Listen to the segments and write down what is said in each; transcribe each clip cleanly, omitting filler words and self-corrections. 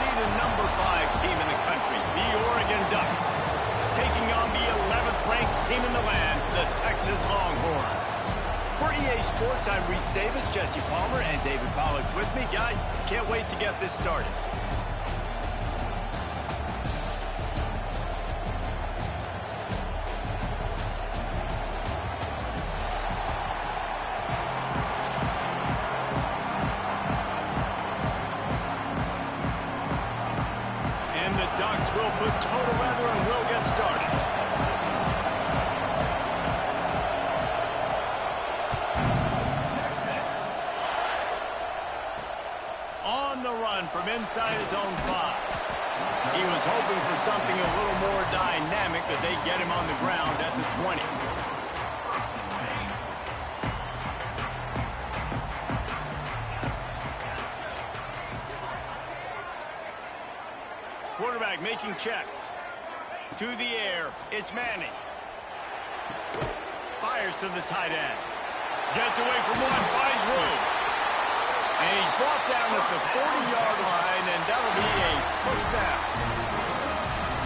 see the number 5 team in the country, the Oregon Ducks, taking on the 11th ranked team in the land, the Texas Longhorns. For EA Sports, I'm Reese Davis, Jesse Palmer, and David Pollack with me. Guys, can't wait to get this started. And the Ducks will put total weather and we'll get started. On the run from inside his own 5. He was hoping for something a little more dynamic, but they get him on the ground at the 20. Quarterback making checks. To the air, it's Manning. Fires to the tight end. Gets away from one, finds room. And he's brought down at the 40-yard line, and that'll be a push down.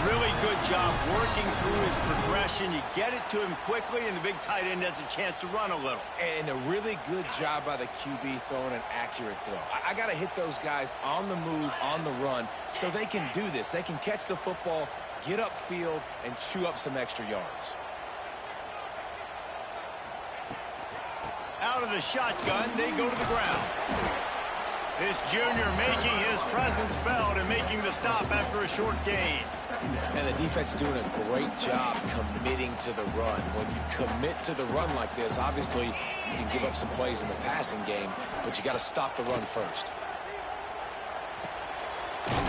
Really good job working through his progression. You get it to him quickly, and the big tight end has a chance to run a little. And a really good job by the QB throwing an accurate throw. I got to hit those guys on the move, on the run, so they can do this. They can catch the football, get upfield, and chew up some extra yards. Out of the shotgun, they go to the ground. This junior making his presence felt and making the stop after a short gain. And the defense doing a great job committing to the run. When you commit to the run like this, obviously you can give up some plays in the passing game, but you got to stop the run first.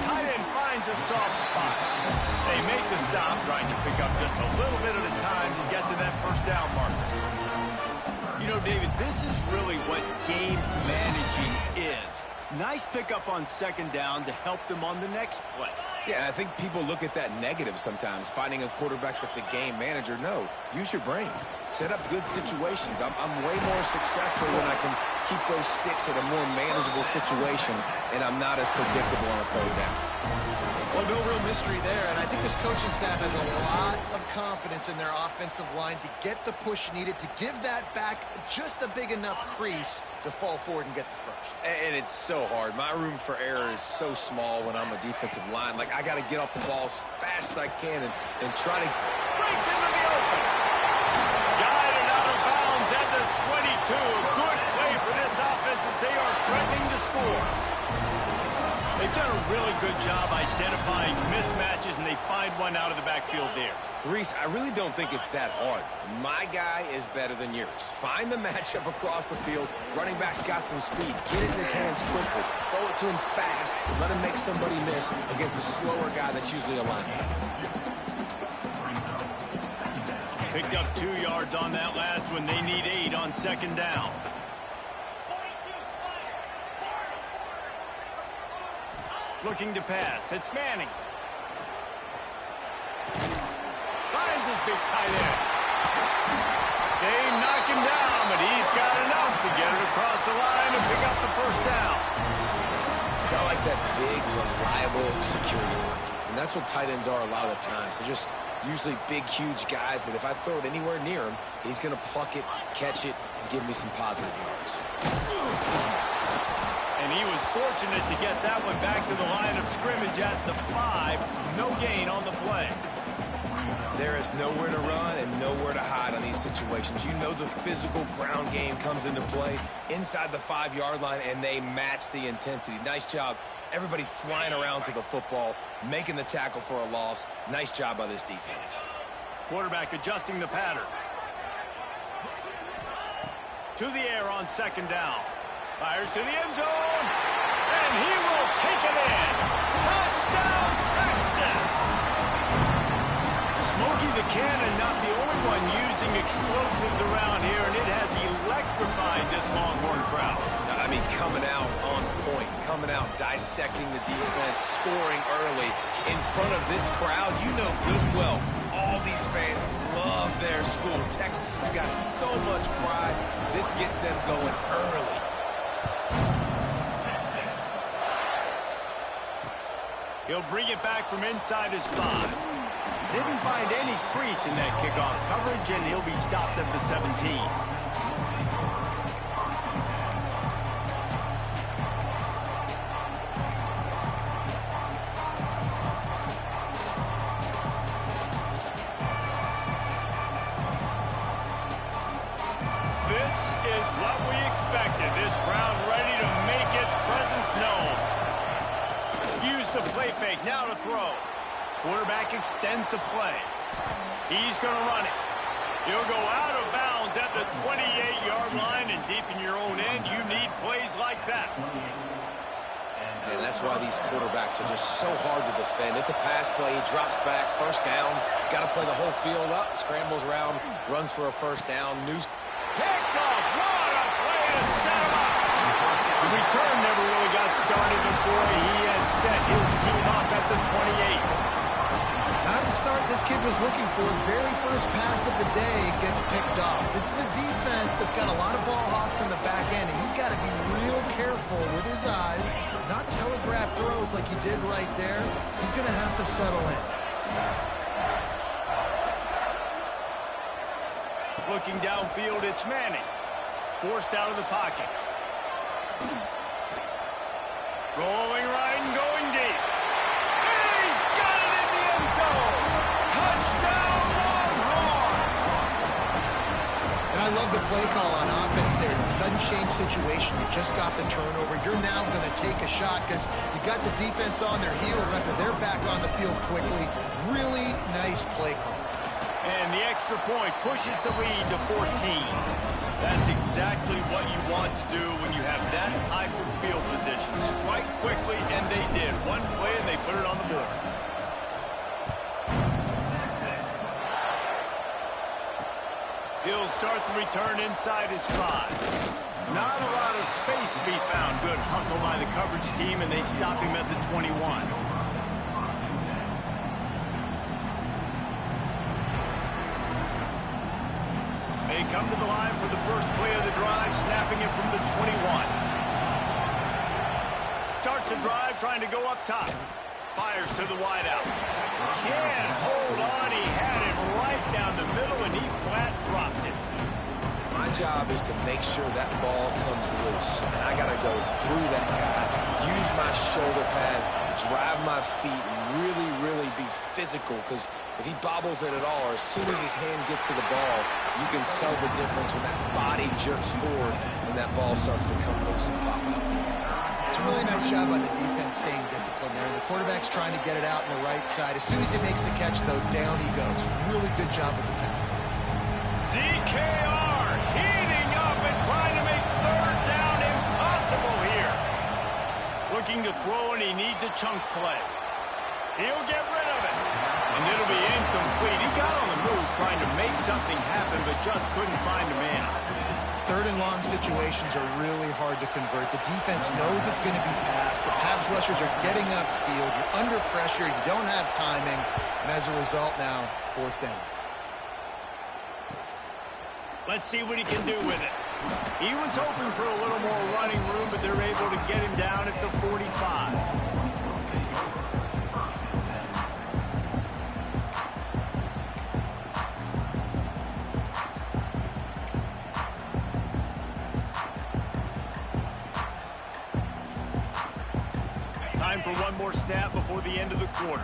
Tight end finds a soft spot. They make the stop, trying to pick up just a little bit at a time to get to that first down marker. You know, David, this is really what game managing is. Nice pickup on second down to help them on the next play. Yeah, I think people look at that negative sometimes, finding a quarterback that's a game manager. No, use your brain. Set up good situations. I'm way more successful when I can keep those sticks at a more manageable situation, and I'm not as predictable on a third down. Well, no real mystery there, and I think this coaching staff has a lot of confidence in their offensive line to get the push needed to give that back just a big enough crease to fall forward and get the first. And it's so hard. My room for error is so small when I'm a defensive line. Like, I got to get off the ball as fast as I can and try to... Breaks into the open. Guided out of bounds at the 22. Good play for this offense as they are threatening to score. They've done a really good job identifying mismatches, and they find one out of the backfield there. Reese, I really don't think it's that hard. My guy is better than yours. Find the matchup across the field. Running back's got some speed. Get it in his hands quickly. Throw it to him fast. Let him make somebody miss against a slower guy that's usually a linebacker. Picked up 2 yards on that last one. They need 8 on second down. Looking to pass. It's Manning. Finds his big tight end. They knock him down, but he's got enough to get it across the line and pick up the first down. I like that big, reliable security blanket. And that's what tight ends are a lot of the times. They're just usually big, huge guys that if I throw it anywhere near him, he's going to pluck it, catch it, and give me some positive yards. And he was fortunate to get that one back to the line of scrimmage at the 5. No gain on the play. There is nowhere to run and nowhere to hide on these situations. You know the physical ground game comes into play inside the 5-yard line, and they match the intensity. Nice job. Everybody flying around to the football, making the tackle for a loss. Nice job by this defense. Quarterback adjusting the pattern. To the air on second down. Fires to the end zone, and he will take it in. Touchdown, Texas! Smokey the Cannon, not the only one using explosives around here, and it has electrified this Longhorn crowd. I mean, coming out on point, coming out dissecting the defense, scoring early in front of this crowd. You know good and well, all these fans love their school. Texas has got so much pride. This gets them going early. He'll bring it back from inside his 5. Didn't find any crease in that kickoff coverage, and he'll be stopped at the 17. This crowd ready to make its presence known. Use the play fake, now to throw. Quarterback extends the play. He's going to run it. He'll go out of bounds at the 28-yard line, and deep in your own end, you need plays like that. And that's why these quarterbacks are just so hard to defend. It's a pass play, he drops back, first down. Got to play the whole field up, scrambles around, runs for a first down. Picked off. What a play to set him up. The return never really got started, but boy, he has set his team up at the 28. Not the start this kid was looking for. Very first pass of the day gets picked off. This is a defense that's got a lot of ball hawks on the back end, and he's got to be real careful with his eyes, not telegraph throws like he did right there. He's going to have to settle in. Looking downfield, it's Manning. Forced out of the pocket. Rolling right and going deep. And he's got it in the end zone. Touchdown, Longhorns! And I love the play call on offense there. It's a sudden change situation. You just got the turnover. You're now going to take a shot because you got the defense on their heels after they're back on the field quickly. Really nice play call. And the extra point pushes the lead to 14. That's exactly what you want to do when you have that type of field position. Strike quickly, and they did. One play, and they put it on the board. He'll start the return inside his 5. Not a lot of space to be found. Good hustle by the coverage team, and they stop him at the 21. They come to the line for the first play of the drive, snapping it from the 21. Starts a drive, trying to go up top. Fires to the wideout. Can't hold on. He had it right down the middle, and he flat dropped it. My job is to make sure that ball comes loose, and I got to go through that guy, use my shoulder pad, drive my feet, and really be physical, because if he bobbles it at all, or as soon as his hand gets to the ball, you can tell the difference when that body jerks forward and that ball starts to come loose and pop out. It's a really nice job by the defense staying disciplined there. The quarterback's trying to get it out on the right side. As soon as he makes the catch, though, down he goes. Really good job with the tackle. DKR heating up and trying to make third down impossible here. Looking to throw, and he needs a chunk play. He'll get rid of it. And it'll be incomplete. He got on the move trying to make something happen, but just couldn't find a man. Third and long situations are really hard to convert. The defense knows it's going to be passed. The pass rushers are getting upfield. You're under pressure. You don't have timing. And as a result now, fourth down. Let's see what he can do with it. He was hoping for a little more running room, but they're able to get him down at the 45. Time for one more snap before the end of the quarter.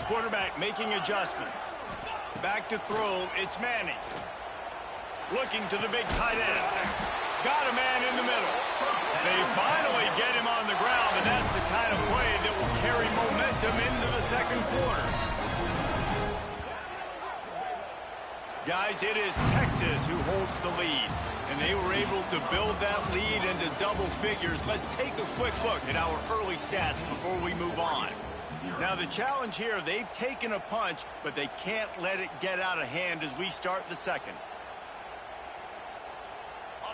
Quarterback making adjustments. Back to throw, it's Manning. Looking to the big tight end. Got a man in the middle. They finally get him on the ground, and that's the kind of play that will carry momentum into the second quarter. Guys, it is Texas who holds the lead, and they were able to build that lead into double figures. Let's take a quick look at our early stats before we move on. Now, the challenge here, they've taken a punch, but they can't let it get out of hand as we start the second.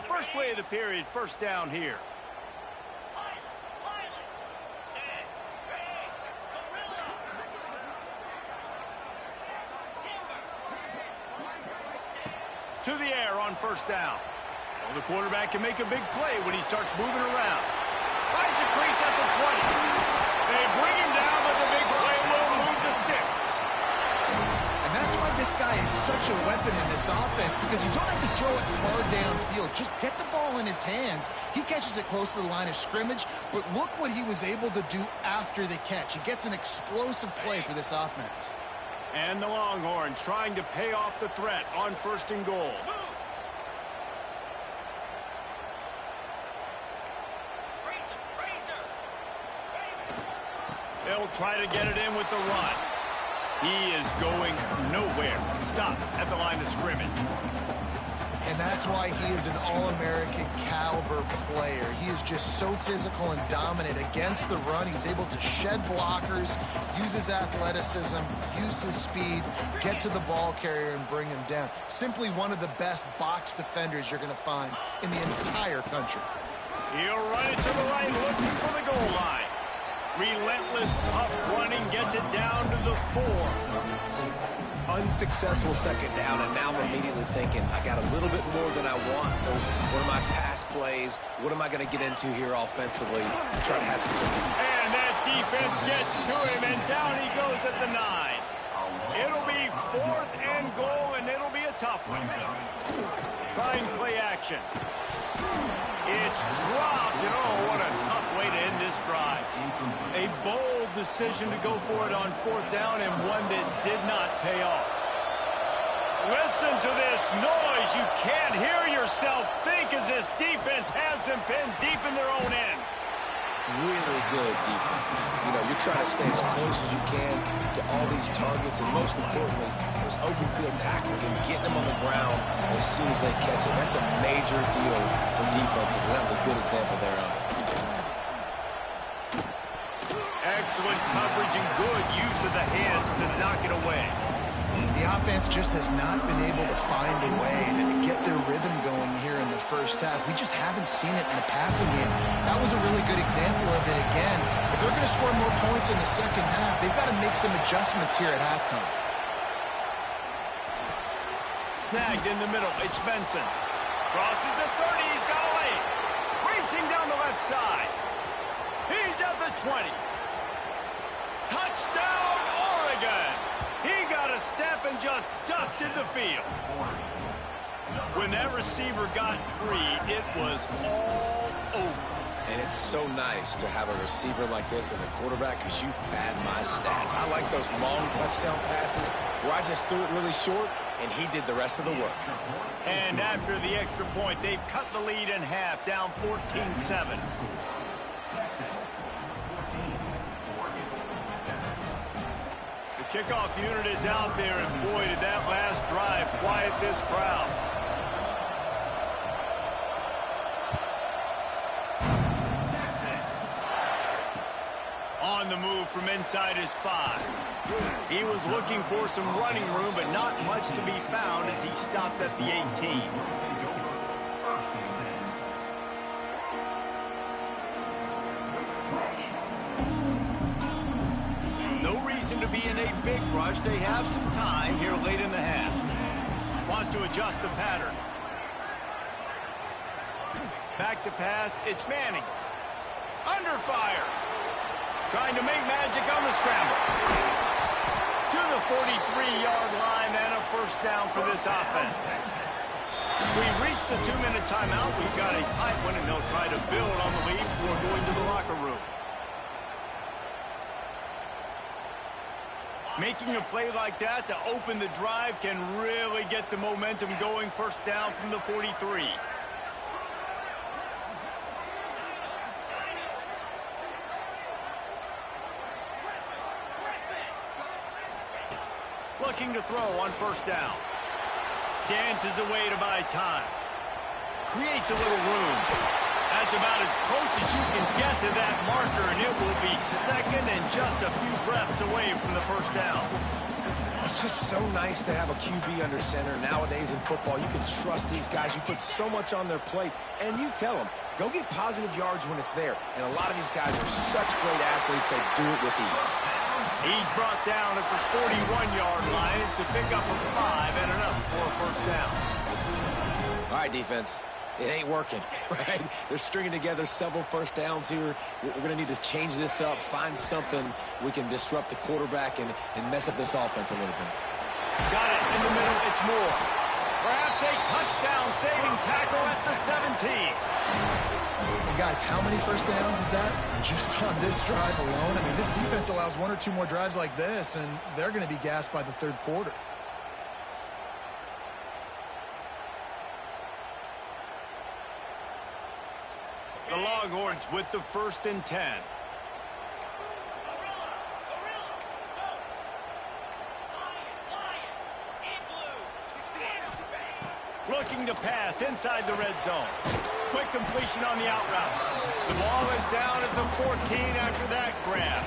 First play of the period, first down here. To the air on first down. Well, the quarterback can make a big play when he starts moving around. such a weapon in this offense because you don't have to throw it far downfield. Just get the ball in his hands. He catches it close to the line of scrimmage, but look what he was able to do after the catch. He gets an explosive play for this offense. And the Longhorns trying to pay off the threat on 1st and goal. They'll try to get it in with the run. He is going nowhere. Stop at the line of scrimmage. And that's why he is an All-American caliber player. He is just so physical and dominant against the run. He's able to shed blockers, use his athleticism, use his speed, get to the ball carrier and bring him down. Simply one of the best box defenders you're going to find in the entire country. He'll run it to the right, looking for the goal line. Relentless, tough running, gets it down to the 4. Unsuccessful 2nd down, and now I'm immediately thinking, I got a little bit more than I want, so what are my pass plays? What am I going to get into here offensively to try to have success? And that defense gets to him, and down he goes at the 9. It'll be 4th and goal, and it'll be a tough one. Trying play action. It's dropped, and oh, what a tough way to end this drive. A bold decision to go for it on 4th down, and one that did not pay off. Listen to this noise. You can't hear yourself think as this defense has them pinned deep in their own end. Really good defense. You know, you're trying to stay as close as you can to all these targets, and most importantly, those open field tackles and getting them on the ground as soon as they catch it. That's a major deal for defenses, and that was a good example there of it. Excellent coverage and good use of the hands to knock it away. The offense just has not been able to find a way to get their rhythm going here in the 1st half. We just haven't seen it in the passing game. That was a really good example of it again. If they're going to score more points in the 2nd half, they've got to make some adjustments here at halftime. Snagged in the middle. It's Benson. Crosses the 30. He's got a lane. Racing down the left side. He's at the 20. Touchdown, Oregon. He got a step and just dusted the field. When that receiver got free, it was all over. And it's so nice to have a receiver like this as a quarterback because you pad my stats. I like those long touchdown passes where I just threw it really short, and he did the rest of the work. And after the extra point, they've cut the lead in half, down 14-7. The kickoff unit is out there, and boy, did that last drive quiet this crowd. On the move from inside his 5. He was looking for some running room, but not much to be found as he stopped at the 18. No reason to be in a big rush. They have some time here late in the half. Wants to adjust the pattern. Back to pass. It's Manning. Under fire. Trying to make magic on the scramble. To the 43-yard line and a 1st down for this offense. We've reached the 2-minute timeout. We've got a tight one, and they'll try to build on the lead before going to the locker room. Making a play like that to open the drive can really get the momentum going. 1st down from the 43. Looking to throw on 1st down. Dances away to buy time. Creates a little room. That's about as close as you can get to that marker, and it will be 2nd and just a few breaths away from the 1st down. It's just so nice to have a QB under center. Nowadays in football, you can trust these guys. You put so much on their plate, and you tell them, go get positive yards when it's there. And a lot of these guys are such great athletes, they do it with ease. He's brought down at the 41-yard line. It's a pickup of 5 and enough for a 1st down. All right, defense. It ain't working, right? They're stringing together several 1st downs here. We're going to need to change this up, find something we can disrupt the quarterback and mess up this offense a little bit. Got it in the middle. It's once more. Perhaps a touchdown-saving tackle at the 17. And guys, how many first downs is that? Just on this drive alone. I mean, this defense allows one or two more drives like this, and they're going to be gassed by the third quarter. The Longhorns with the 1st and 10. Looking to pass inside the red zone. Quick completion on the out route. The ball is down at the 14 after that grab.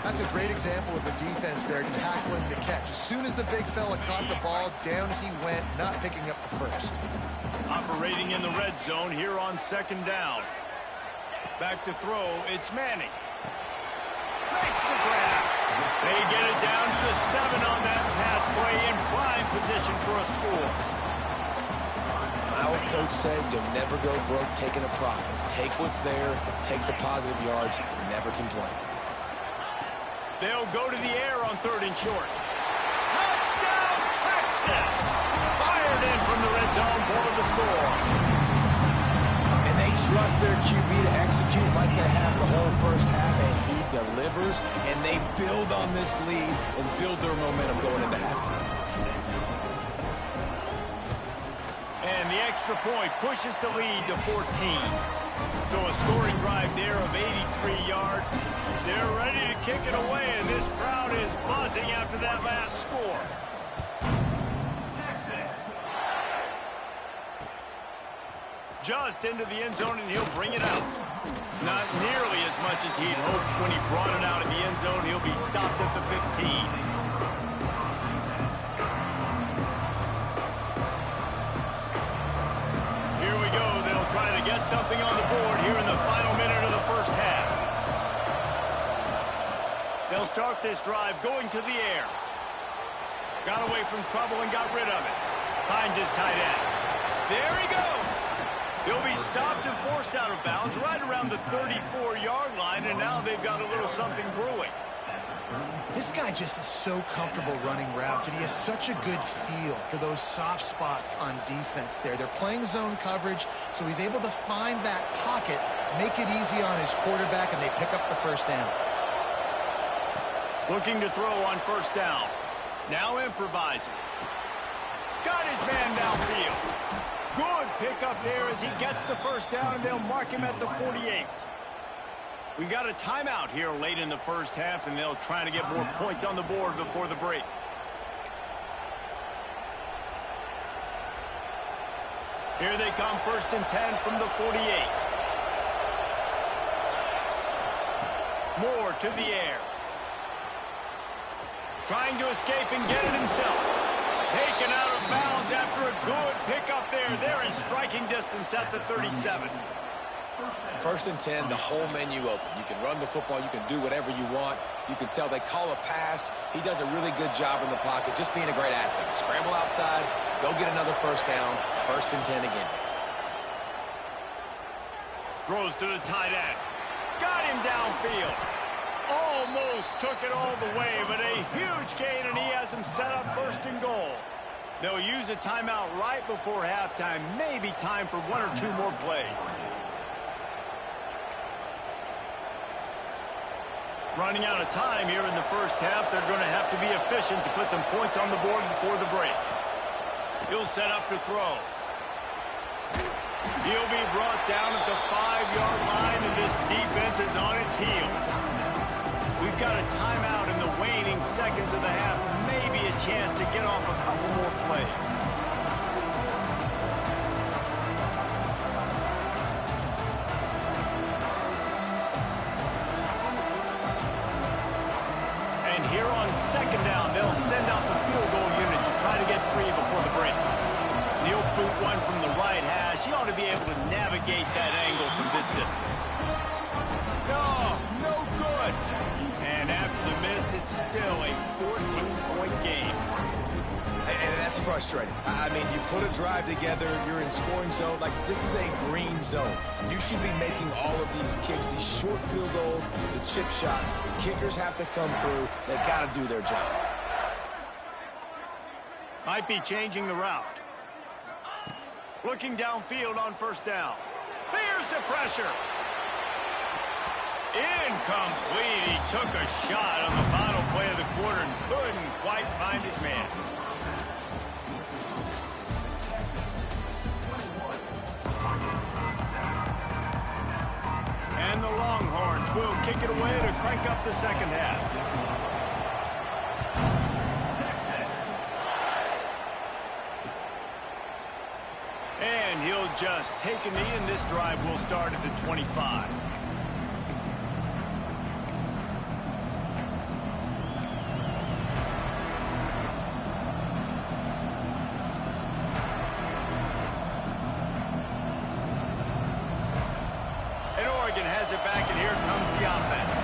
That's a great example of the defense there tackling the catch. As soon as the big fella caught the ball, down he went, not picking up the first. Operating in the red zone here on 2nd down. Back to throw, it's Manning. Makes the grab. They get it down to the 7 on that pass play in prime position for a score. My old coach said you'll never go broke taking a profit. Take what's there, take the positive yards, and never complain. They'll go to the air on 3rd and short. Touchdown, Texas! Fired in from the red zone for the score. And they trust their QB to execute like they have the whole first half, and he delivers, and they build on this lead and build their momentum going into halftime. And the extra point pushes the lead to 14. So a scoring drive there of 83 yards. They're ready to kick it away, and this crowd is buzzing after that last score. Just into the end zone, and he'll bring it out. Not nearly as much as he'd hoped when he brought it out of the end zone. He'll be stopped at the 15. Trying to get something on the board here in the final minute of the first half. They'll start this drive going to the air. Got away from trouble and got rid of it. Finds his tight end. There he goes. He'll be stopped and forced out of bounds right around the 34-yard line, and now they've got a little something brewing. This guy just is so comfortable running routes, and he has such a good feel for those soft spots on defense there. They're playing zone coverage, so he's able to find that pocket, make it easy on his quarterback, and they pick up the first down. Looking to throw on 1st down. Now improvising. Got his man downfield. Good pickup there as he gets the first down, and they'll mark him at the 48. We got a timeout here late in the first half, and they'll try to get more points on the board before the break. Here they come, 1st and 10 from the 48. Moore to the air. Trying to escape and get it himself. Taken out of bounds after a good pickup there. They're in striking distance at the 37. 1st and 10, the whole menu open. You can run the football. You can do whatever you want. You can tell they call a pass. He does a really good job in the pocket, just being a great athlete. Scramble outside, go get another first down, 1st and 10 again. Throws to the tight end. Got him downfield. Almost took it all the way, but a huge gain, and he has him set up 1st and goal. They'll use a timeout right before halftime. Maybe time for 1 or 2 more plays. Running out of time here in the first half. They're going to have to be efficient to put some points on the board before the break. He'll set up to throw. He'll be brought down at the 5-yard line, and this defense is on its heels. We've got a timeout in the waning seconds of the half. Maybe a chance to get off a couple more plays. Here on 2nd down, they'll send out the field goal unit to try to get 3 before the break. He'll boot one from the right hash. He ought to be able to navigate that angle from this distance. No good. And after the miss, it's still a 14-point game. And that's frustrating. I mean, you put a drive together, you're in scoring zone. Like, this is a green zone. You should be making all of these kicks, these short field goals, the chip shots. Kickers have to come through. They got to do their job. Might be changing the route. Looking downfield on first down. Here's the pressure. Incomplete. He took a shot on the final play of the quarter and couldn't quite find his man. And the Longhorns will kick it away to crank up the second half. And he'll just take a knee, and this drive will start at the 25. And Oregon has it back, and here comes the offense.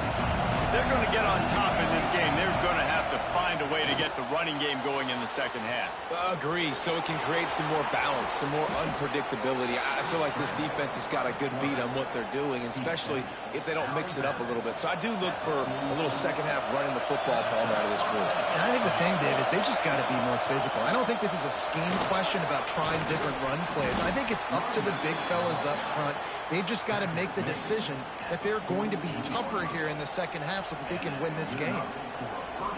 If they're going to get on top in this game, they're going to have to find a way to get the running game going in the second half. Agree, so it can create some more balance, some more unpredictability. I feel like this defense has got a good beat on what they're doing, especially if they don't mix it up a little bit. So I do look for a little second half running the football problem out of this group. And I think the thing, Dave, is they just got to be more physical. I don't think this is a scheme question about trying different run plays. I think it's up to the big fellas up front. They've just got to make the decision that they're going to be tougher here in the second half so that they can win this game.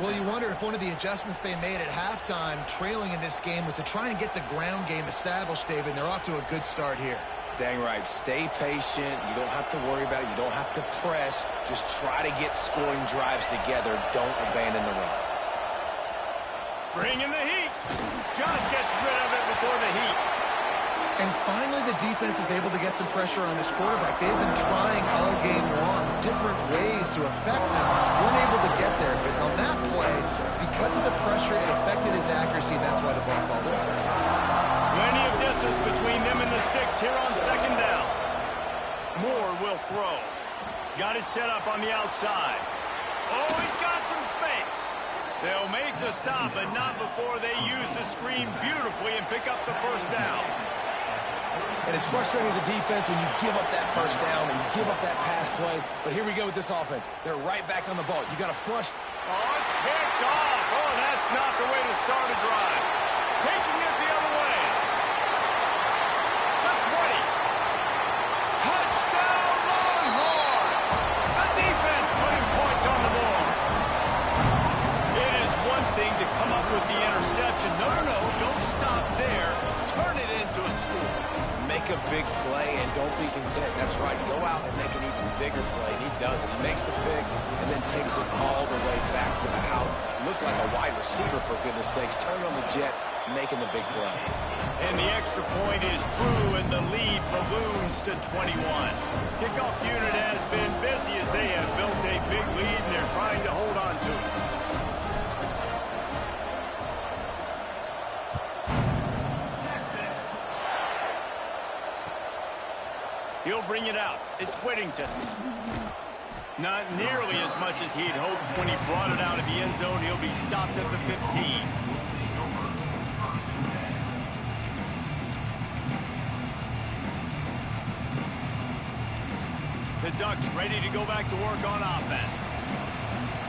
Well, you wonder if one of the adjustments they made at halftime, trailing in this game, was to try and get the ground game established, David, and they're off to a good start here. Dang right. Stay patient. You don't have to worry about it. You don't have to press. Just try to get scoring drives together. Don't abandon the run. Bring in the heat. Just gets rid of it before the heat. And finally, the defense is able to get some pressure on this quarterback. They've been trying all game long different ways to affect him. Weren't able to get there, but on that play, because of the pressure, it affected his accuracy, and that's why the ball falls out. Plenty of distance between them and the sticks here on second down. Moore will throw. Got it set up on the outside. Oh, he's got some space. They'll make the stop, but not before they use the screen beautifully and pick up the first down. And it's frustrating as a defense when you give up that first down and you give up that pass play. But here we go with this offense. They're right back on the ball. You got to flush. Oh, it's picked off. Oh, that's not the way to start a drive. Taking it the other way. The 20. Touchdown, Longhorn. The defense putting points on the board. It is one thing to come up with the interception. No, don't stop there. Turn it into a score. Make a big play and don't be content. That's right. Go out and make an even bigger play. And he does it. He makes the pick and then takes it all the way back to the house. Looked like a wide receiver, for goodness sakes. Turned on the Jets, making the big play. And the extra point is true, and the lead balloons to 21. Kickoff unit has been busy as they have built a big lead, and they're trying to hold on to it. He'll bring it out. It's Whittington. Not nearly as much as he'd hoped when he brought it out of the end zone. He'll be stopped at the 15. The Ducks ready to go back to work on offense.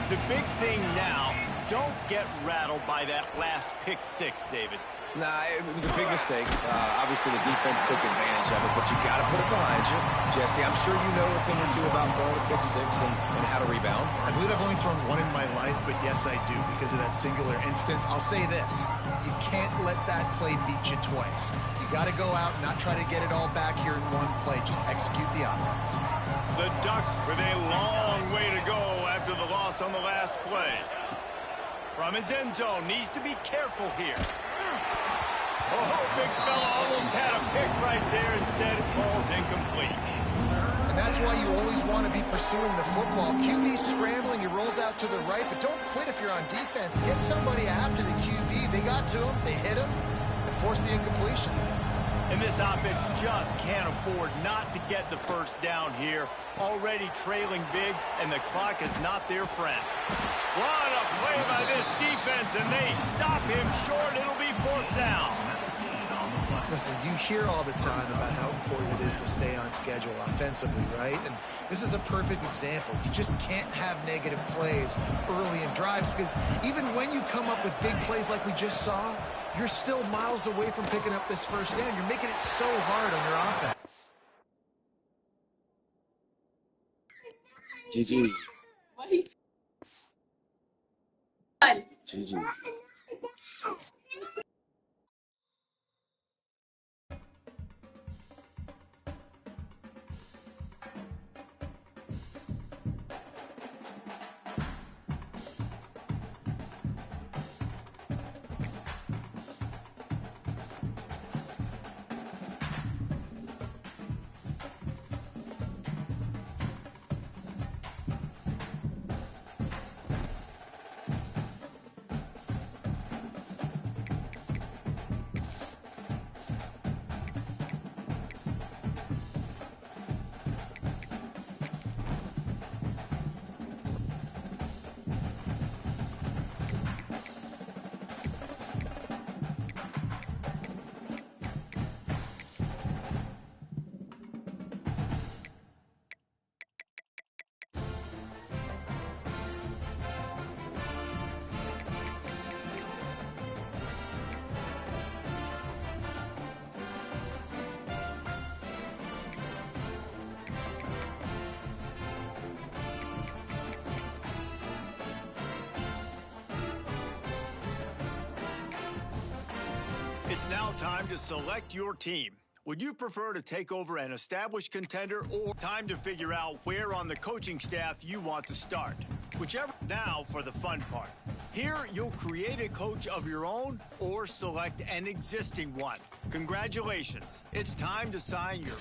The big thing now, don't get rattled by that last pick six, David. Nah, it was a big mistake. Obviously, the defense took advantage of it, but you got to put it behind you. Jesse, I'm sure you know a thing or two about throwing a pick six and how to rebound. I believe I've only thrown one in my life, but yes, I do because of that singular instance. I'll say this. You can't let that play beat you twice. You got to go out and not try to get it all back here in one play. Just execute the offense. The Ducks with a long way to go after the loss on the last play. From his end zone, needs to be careful here. Oh, big fella almost had a pick right there. Instead, it falls incomplete. And that's why you always want to be pursuing the football. QB scrambling, he rolls out to the right, but don't quit if you're on defense. Get somebody after the QB. They got to him, they hit him, and forced the incompletion. And this offense just can't afford not to get the first down here. Already trailing big, and the clock is not their friend. What a play by this defense, and they stop him short. It'll be fourth down. Listen, you hear all the time about how important it is to stay on schedule offensively, right? And this is a perfect example. You just can't have negative plays early in drives because even when you come up with big plays like we just saw, you're still miles away from picking up this first down. You're making it so hard on your offense. GG. GG. It's now time to select your team. Would you prefer to take over an established contender or time to figure out where on the coaching staff you want to start? Whichever. Now for the fun part. Here, you'll create a coach of your own or select an existing one. Congratulations. It's time to sign your...